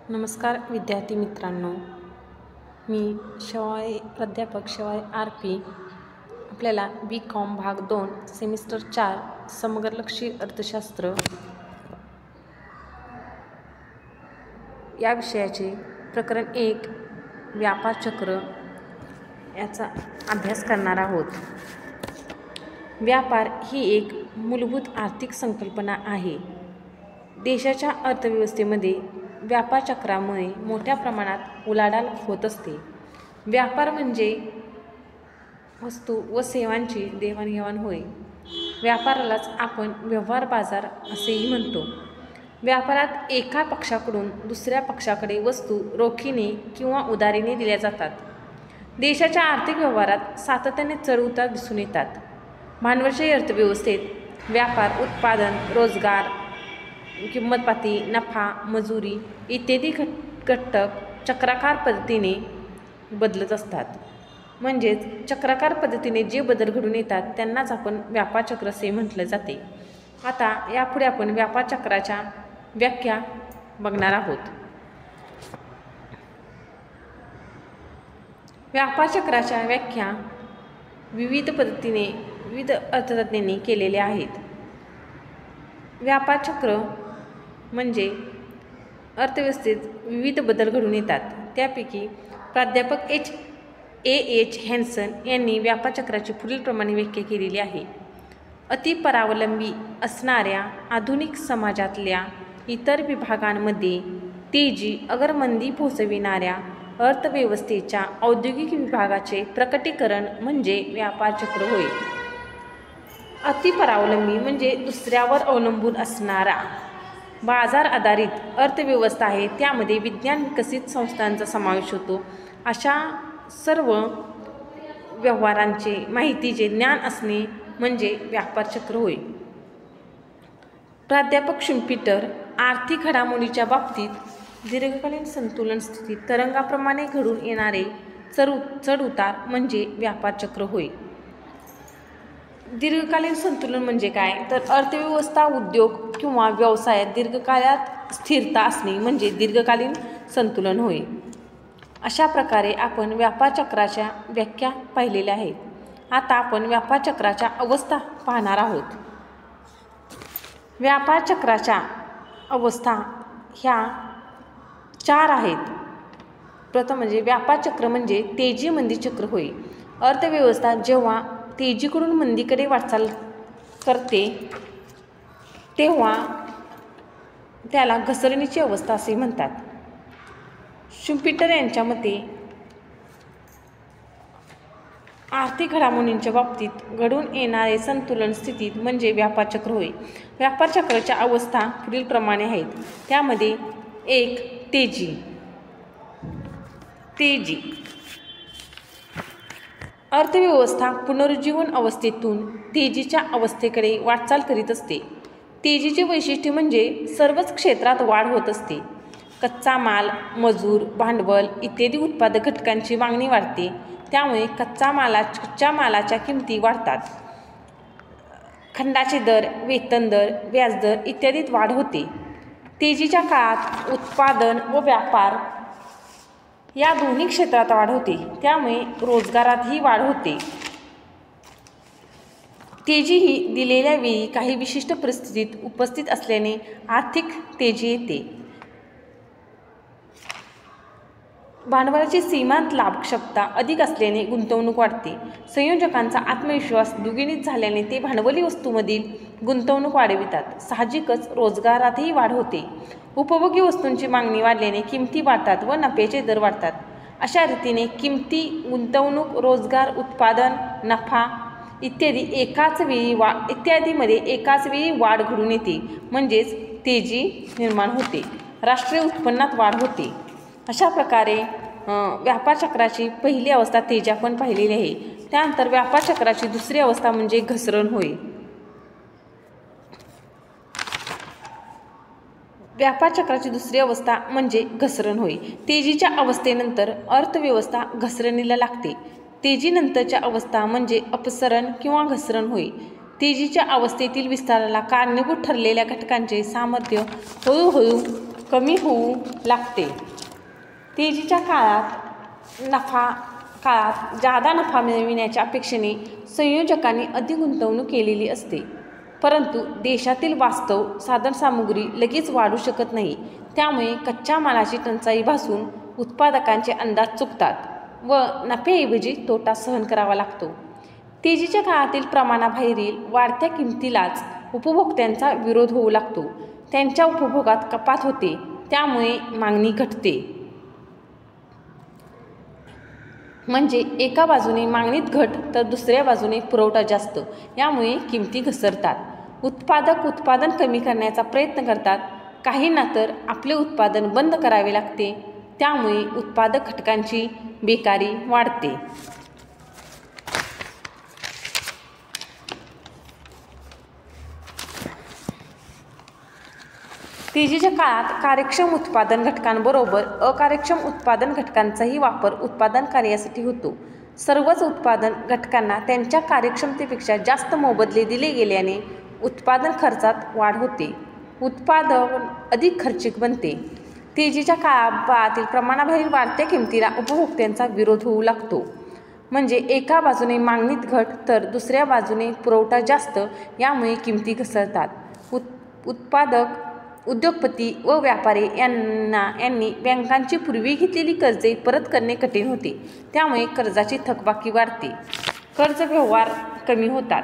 नमस्कार विद्यार्थी मित्रांनो, मी प्राध्यापक शेवाळे RP आपल्याला BCom भाग 2 सेमिस्टर 4 समग्रलक्षी अर्थशास्त्र या विषयाचे प्रकरण 1 व्यापार चक्र याचा अभ्यास करणार आहोत। व्यापार ही एक मूलभूत आर्थिक संकल्पना आहे। देशाच्या अर्थव्यवस्थेमध्ये व्यापार चक्रामुळे मोठ्या प्रमाणात उलाढाल होत असते। व्यापार म्हणजे वस्तू व सेवांची देवाणघेवाण होय। व्यापारालाच आपण व्यवहार बाजार असेही म्हणतो। व्यापारात एका पक्षाकडून दुसऱ्या पक्षाकडे वस्तू रोखीने किंवा उधारीने दिल्या जातात। देशाच्या आर्थिक व्यवहारात सातत्याने चढउतार दिसून येतात। भांडवलशाही अर्थव्यवस्थेत व्यापार, उत्पादन, रोजगार, किंमतपाती, नफा, मजुरी इत्यादी घटक चक्राकार पद्धतीने बदलत असतात। म्हणजेच चक्राकार पद्धतीने जे बदल घडून येतात त्यांनाच आपण व्यापार चक्र असे म्हटले जाते। आता यापुढे आपण व्यापार चक्राच्या व्याख्या बघणार आहोत। व्यापार चक्राच्या व्याख्या विविध अर्थतज्ञांनी केलेल्या आहेत। व्यापार चक्र म्हणजे अर्थव्यवस्थेत विविध बदल घडून येतात। त्यापैकी प्राध्यापक H. हॅन्सन यांनी व्यापार चक्राची पुढीलप्रमाणे व्याख्या केलेली आहे। अतिपरावलंबी असणाऱ्या आधुनिक समाजातल्या इतर विभागांमध्ये तेजी अगर मंदी पोहोचविणाऱ्या अर्थव्यवस्थेच्या औद्योगिक विभागाचे प्रकटीकरण म्हणजे व्यापार चक्र होय। अतिपरावलंबी म्हणजे दुसऱ्यावर अवलंबून असणारा बाजार आधारित अर्थव्यवस्था आहे। त्यामध्ये विज्ञान विकसित संस्थांचा समावेश होतो। अशा सर्व व्यवहारांचे माहितीचे ज्ञान असणे म्हणजे व्यापार चक्र होय। प्राध्यापक शुम्पीटर आर्थिक घडामोडीच्या बाबतीत दीर्घकालीन संतुलन स्थितीत तरंगाप्रमाणे घडून येणारे चढउतार म्हणजे व्यापार चक्र होय। दीर्घकालीन संतुलन म्हणजे काय तर अर्थव्यवस्था, उद्योग किंवा व्यवसायात दीर्घकाळात स्थिरता असणे म्हणजे दीर्घकालीन संतुलन होय। अशा प्रकारे आपण व्यापार चक्राच्या व्याख्या पाहिलेल्या आहेत। आता आपण व्यापार चक्राच्या अवस्था पाहणार आहोत। व्यापार चक्राच्या अवस्था ह्या 4 आहेत। प्रथम म्हणजे व्यापार चक्र म्हणजे तेजी मंदी चक्र होय। अर्थव्यवस्था जेव्हा तेजीकडून मंदीकडे वाटचाल करते तेव्हा त्याला घसरणीची अवस्था असे म्हणतात। शुम्पीटर यांच्या मते आर्थिक घडामोडींच्या बाबतीत घडून येणारे संतुलन स्थितीत म्हणजे व्यापार चक्र होय। व्यापार चक्राच्या अवस्था पुढीलप्रमाणे आहेत। त्यामध्ये 1 तेजी अर्थव्यवस्था पुनरुज्जीवन अवस्थेतून तेजीच्या अवस्थेकडे वाटचाल करीत असते। तेजीचे वैशिष्ट्य म्हणजे सर्वच क्षेत्रात वाढ होत असते। कच्चा माल, मजूर, भांडवल इत्यादी उत्पादक घटकांची मागणी वाढते। त्यामुळे कच्च्या मालाच्या किमती वाढतात। खंडाचे दर, वेतन दर, व्याजदर इत्यादीत वाढ होते। तेजीच्या काळात उत्पादन व व्यापार या दोन्ही क्षेत्रात वाढ होते। त्यामुळे रोजगारातही वाढ होते। तेजी ही दिलेल्या वेळी काही विशिष्ट परिस्थितीत उपस्थित असल्याने आर्थिक तेजी येते। भांडवलाची सीमांत लाभक्षमता अधिक असल्याने गुंतवणूक वाढते। संयोजकांचा आत्मविश्वास द्विगुणित झाल्याने ते भांडवली वस्तूंमधील गुंतवणूक वाढवितात। साहजिकच रोजगारातही वाढ होते। उपभोग्य वस्तूंची मागणी वाढल्याने किमती वाढतात व नफ्याचे दर वाढतात। अशा रीतीने किमती, गुंतवणूक, रोजगार, उत्पादन, नफा इत्यादीमध्ये एकाच वेळी वाढ घडून येते म्हणजेच तेजी निर्माण होते। राष्ट्रीय उत्पन्नात वाढ होते। अशा प्रकारे व्यापार चक्राची पहिली अवस्था तेजी आपण पाहिलेली आहे। त्यानंतर व्यापार चक्राची दुसरी अवस्था म्हणजे घसरण होय। व्यापार चक्राची दुसरी अवस्था म्हणजे घसरण होय। तेजीच्या अवस्थेनंतर अर्थव्यवस्था घसरणीला लागते। तेजीनंतरच्या अवस्था म्हणजे अपसरण किंवा घसरण होय। तेजीच्या अवस्थेतील विस्ताराला कारणीभूत ठरलेल्या घटकांचे सामर्थ्य हळूहळू कमी होऊ लागते. तेजीच्या काळात जादा नफा मिळविण्याच्या अपेक्षेने संयोजकांनी अधिक गुंतवणूक केलेली असते. परंतु देशातील वास्तव साधनसामुग्री लगेच वाढू शकत नाही. त्यामुळे कच्च्या मालाची टंचाई भासून उत्पादकांचे अंदाज चुकतात व नफ्याऐवजी तोटा सहन करावा लागतो. तेजीच्या काळातील प्रमाणाबाहेरील वाढत्या किमतीलाच उपभोक्त्यांचा विरोध होऊ लागतो. त्यांच्या उपभोगात कपात होते. त्यामुळे मागणी घटते. म्हणजे एका बाजूने मागणीत घट तर दुसऱ्या बाजूने पुरवठा जास्त. यामुळे किमती घसरतात. उत्पादक उत्पादन कमी करण्याचा प्रयत्न करतात. काहींना तर आपले उत्पादन बंद करावे लागते. त्यामुळे उत्पादक घटकांची बेकारी वाढते. तेजीच्या काळात कार्यक्षम उत्पादन घटकांबरोबर अकार्यक्षम उत्पादन घटकांचाही वापर उत्पादन कार्यासाठी होतो. सर्वच उत्पादन घटकांना त्यांच्या कार्यक्षमतेपेक्षा जास्त मोबदले दिले गेल्याने उत्पादन खर्चात वाढ होते. उत्पादन अधिक खर्चिक बनते. तेजीच्या काळातील प्रमाणाबाहेरील वाढत्या किमतीला उपभोक्त्यांचा विरोध होऊ लागतो. म्हणजे एका बाजूने मागणीत घट तर दुसऱ्या बाजूने पुरवठा जास्त. यामुळे किमती घसरतात. उद्योगपती व व्यापारी यांनी बँकांची पूर्वी घेतलेली कर्जे परत करणे कठीण होते. त्यामुळे कर्जाची थकबाकी वाढते. कर्ज व्यवहार कमी होतात.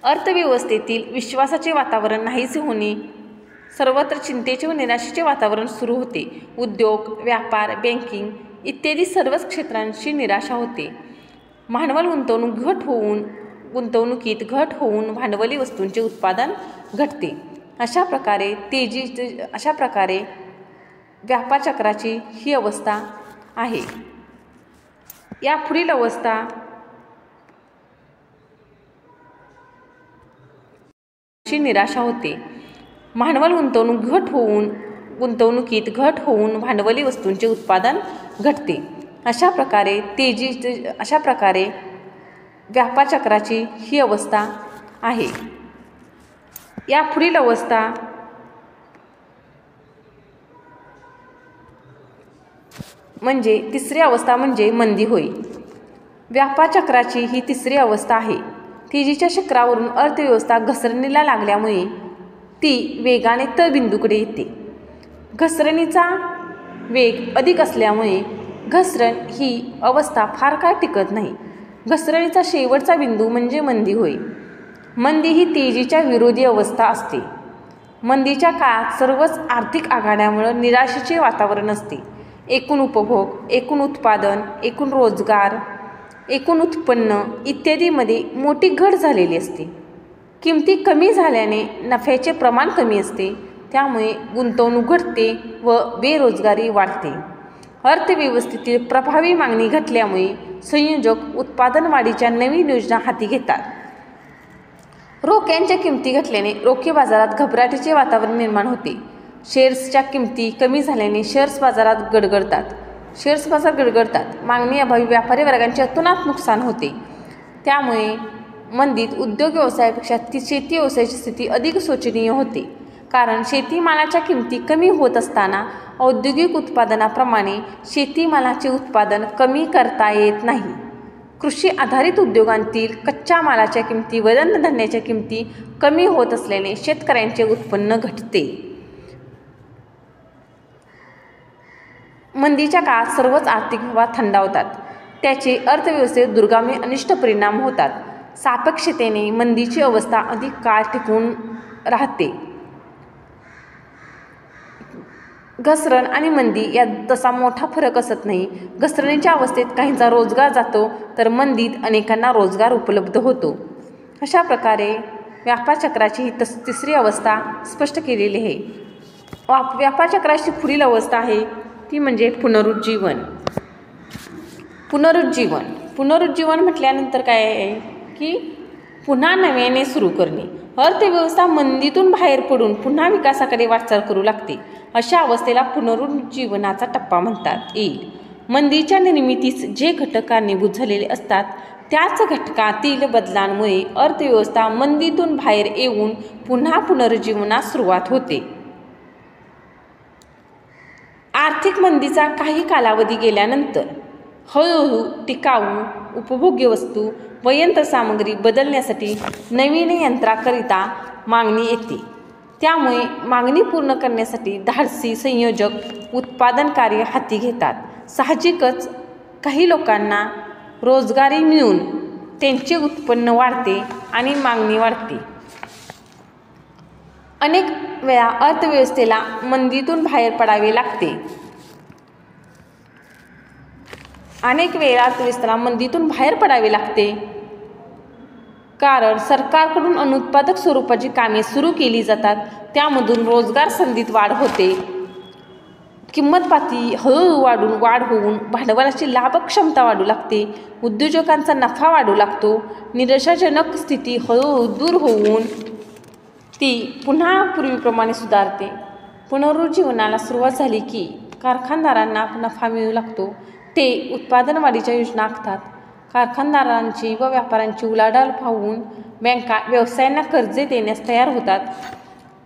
अर्थव्यवस्थेतील विश्वासाचे वातावरण नाहीसे होणे. सर्वत्र चिंतेचे व निराशेचे वातावरण सुरू होते. उद्योग, व्यापार, बँकिंग इत्यादी सर्वच क्षेत्रांची निराशा होते. भांडवल गुंतवणुकीत घट होऊन भांडवली वस्तूंचे उत्पादन घटते. अशा प्रकारे व्यापार चक्राची ही अवस्था आहे. या पुढील अवस्था निराशा होते. भांडवल गुंतवणुकीत घट होऊन भांडवली वस्तूंचे उत्पादन घटते. अशा प्रकारे व्यापार चक्राची ही अवस्था आहे. या पुढील अवस्था म्हणजे तिसरी अवस्था म्हणजे मंदी होय. व्यापार चक्राची ही तिसरी अवस्था आहे. तेजीच्या शिखरावरून अर्थव्यवस्था घसरणीला लागल्यामुळे ती वेगाने तळबिंदूकडे येते. घसरणीचा वेग अधिक असल्यामुळे घसरण ही अवस्था फार काळ टिकत नाही. घसरणीचा शेवटचा बिंदू म्हणजे मंदी होय. मंदी ही तेजीच्या विरोधी अवस्था असते. मंदीच्या काळात सर्वच आर्थिक आघाड्यामुळे निराशेचे वातावरण असते. एकूण उपभोग, एकूण उत्पादन, एकूण रोजगार, एकूण उत्पन्न इत्यादीमध्ये मोठी घट झालेली असते. किमती कमी झाल्याने नफ्याचे प्रमाण कमी असते. त्यामुळे गुंतवणूक घटते व बेरोजगारी वाढते. अर्थव्यवस्थेतील प्रभावी मागणी घटल्यामुळे संयोजक उत्पादन वाढीच्या नवीन योजना हाती घेतात. रोख्यांच्या किमती घटल्याने रोखे बाजारात घबराटीचे वातावरण निर्माण होते. शेअर्सच्या किमती कमी झाल्याने शेअर्स बाजार गडगडतात. मागणी अभावी व्यापारी वर्गांचे अतोनात नुकसान होते. त्यामुळे मंदीत उद्योग व्यवसायापेक्षा शेती व्यवसायाची स्थिती अधिक शोचनीय होते. कारण शेतीमालाच्या किमती कमी होत असताना औद्योगिक उत्पादनाप्रमाणे शेतीमालाचे उत्पादन कमी करता येत नाही. कृषी आधारित उद्योगांतील कच्च्या मालाच्या किमती व अन्नधान्याच्या किमती कमी होत असल्याने शेतकऱ्यांचे उत्पन्न घटते. मंदीच्या काळात सर्वच आर्थिक व्यवहार थंडावतात. त्याचे अर्थव्यवस्थेत दूरगामी अनिष्ट परिणाम होतात. सापेक्षतेने मंदीची अवस्था अधिक काळ टिकून राहते. घसरण आणि मंदी यात तसा मोठा फरक असत नाही. घसरणीच्या अवस्थेत काहींचा रोजगार जातो तर मंदीत अनेकांना रोजगार उपलब्ध होतो. अशा प्रकारे व्यापार चक्राची ही तिसरी अवस्था स्पष्ट केलेली आहे. व्यापार चक्राची पुढील अवस्था आहे ती म्हणजे पुनरुज्जीवन. पुनरुज्जीवन म्हटल्यानंतर काय आहे की पुन्हा नव्याने सुरू करणे. अर्थव्यवस्था मंदीतून बाहेर पडून पुन्हा विकासाकडे वाटचाल करू लागते. अशा अवस्थेला पुनरुज्जीवनाचा टप्पा म्हणतात येईल. मंदीच्या निर्मितीस जे घटक कारणीभूत झालेले असतात त्याच घटकातील बदलांमुळे अर्थव्यवस्था मंदीतून बाहेर येऊन पुन्हा पुनरुज्जीवनास सुरुवात होते. आर्थिक मंदीचा काही कालावधी गेल्यानंतर हळूहळू टिकाऊ उपभोग्य वस्तू व यंत्रसामग्री बदलण्यासाठी नवीन यंत्राकरिता मागणी येते. त्यामुळे मागणी पूर्ण करण्यासाठी धाडसी संयोजक उत्पादन कार्य हाती घेतात. साहजिकच काही लोकांना रोजगारी मिळून त्यांचे उत्पन्न वाढते आणि मागणी वाढते. अनेक वेळा अर्थव्यवस्थेला मंदीतून बाहेर पडावे लागते. कारण सरकारकडून अनुत्पादक स्वरूपाची कामे सुरू केली जातात. त्यामधून रोजगार संधीत वाढ होते. किंमत पातळी हळूहळू वाढ होऊन भांडवलाची लाभक्षमता वाढू लागते. उद्योजकांचा नफा वाढू लागतो. निराशाजनक स्थिती हळूहळू दूर होऊन ती पुन्हा पूर्वीप्रमाणे सुधारते. पुनरुज्जीवनाला सुरुवात झाली की कारखानदारांना नफा मिळू लागतो. ते उत्पादन वाढीच्या योजना आखतात. कारखानदारांची व व्यापाऱ्यांची उलाढाल पाहून बँका व्यवसायांना कर्जे देण्यास तयार होतात.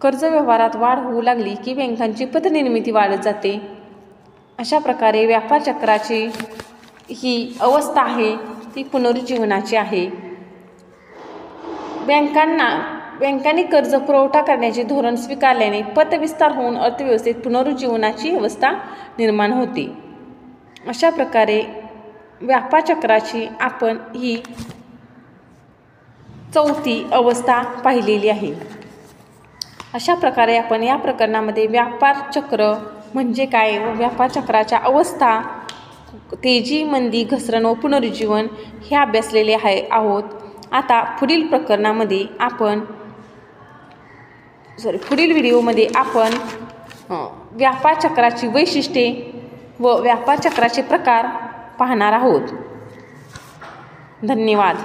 कर्ज व्यवहारात वाढ होऊ लागली की बँकांची पतनिर्मिती वाढत जाते. अशा प्रकारे व्यापार चक्राची ही अवस्था आहे ती पुनरुज्जीवनाची आहे. बँकांनी कर्ज पुरवठा करण्याचे धोरण स्वीकारल्याने पतविस्तार होऊन अर्थव्यवस्थेत पुनरुज्जीवनाची अवस्था निर्माण होते. अशा प्रकारे व्यापार चक्राची आपण ही चौथी अवस्था पाहिलेली आहे. अशा प्रकारे आपण या प्रकरणामध्ये व्यापार चक्र म्हणजे काय व व्यापार चक्राच्या अवस्था तेजी, मंदी, घसरण व पुनरुज्जीवन हे अभ्यासलेले आहोत. आता पुढील व्हिडिओमध्ये आपण व्यापार चक्राची वैशिष्ट्ये व व्यापार चक्राचे प्रकार पाहणार आहोत. धन्यवाद.